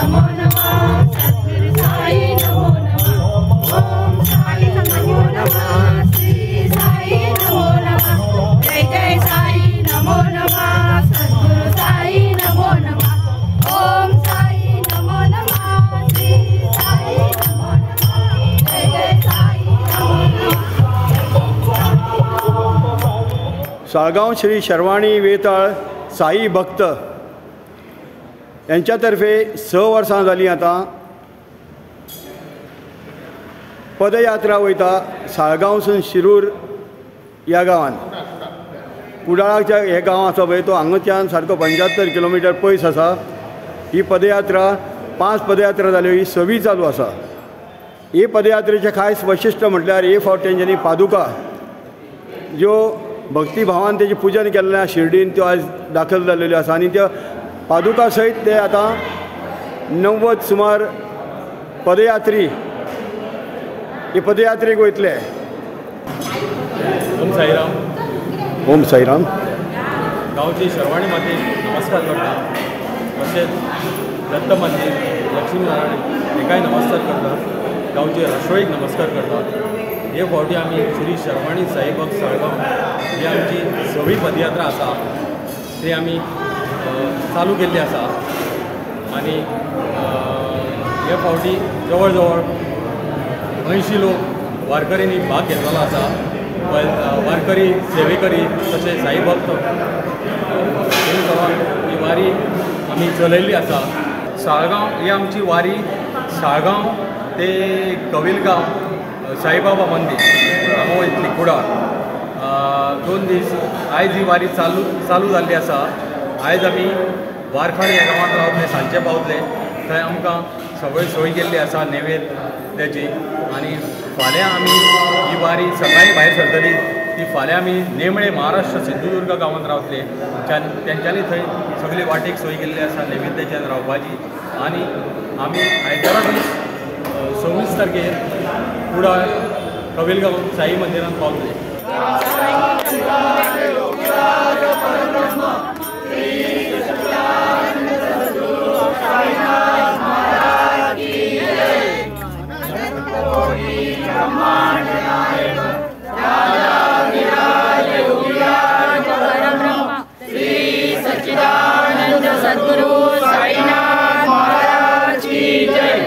नमो नमः सद्गुरु साई नमो नमः ओम साई नमो नमः श्री साई नमो नमः जय जय साई नमो नमः सद्गुरु साई नमो नमः ओम साई नमो नमः श्री साई नमो नमः जय जय साई नमो नमः। साळगाव श्री शर्वाणी वेताळ साई भक्त यांच्यातर्फे 6 वर्सां जालीं आतां पदयात्रा वयता साळगांवसून शिरूर ह्या गांवांत कुडाळाच्या हे गांव आसा पळय तो हांगाच्यान सारको 75 किलोमिटर पयस आसा। ही पदयात्रा 5 पदयात्रा जाल्यो, ही 6वी चालू आसा। ही पदयात्रेचें खास वैशिश्ट्य म्हटल्यार हे फावट तेंच्यांनी पादुका ज्यो भक्तिभावान तेजें पुजन केल्लें शिर्डीन त्यो आज दाखल जाल्ल्यो आसा आनी त्यो पादुका सयत ते आतां 90 सुमार पदयात्री हे पदयात्रेक वयतले। ओम साईराम। ओम साईराम। गांवची शर्वाणी मातेक नमस्कार करता, तशेंच दत्त मंदिर लक्ष्मीनारायण हेकाय नमस्कार करता, गांवचे राष्ट्रोळीक नमस्कार करता। हे फावटी आमी श्री शर्वाणी साईभक्त साळगांव ही आमची 6वी पदयात्रा आसा ती आमी चालू केल्ली आसा आनी हे फावटी जवळ जवळ 80 लोक वारकऱ्यांनी भाग घेतलेलो आसा। वारकरी सेवेकरी तशें साईभक्त ही वारी आमी चलयल्ली आसा। साळगांव ही आमची वारी साळगांव ते कविलगांव साईबाबा मंदिर हांगा वयतली कुडाळ। 2 दीस आयज ही वारी चालू जाल्ली आसा। आयज आमी वारखाडी ह्या गांवांत रावतले, सांजचे पावतले, थंय आमकां सगळी सोय केल्ली आसा नैवेद्याची आनी फाल्यां आमी ही वारी सकाळीं भायर सरतली। ती फाल्यां आमी नेमळे महाराष्ट्र सिंधुदुर्ग गांवांत रावतले, तेंच्यांनी थंय सगळी वाटेक सोय केल्ली आसा नैवेद्याची आनी रावपाची। आनी आमी आयतारा दीस 26 तारखेर कुडाळ कविलगांव साई मंदिरांत पावतले। सद्गुरु साईनाथ महाराज की जय।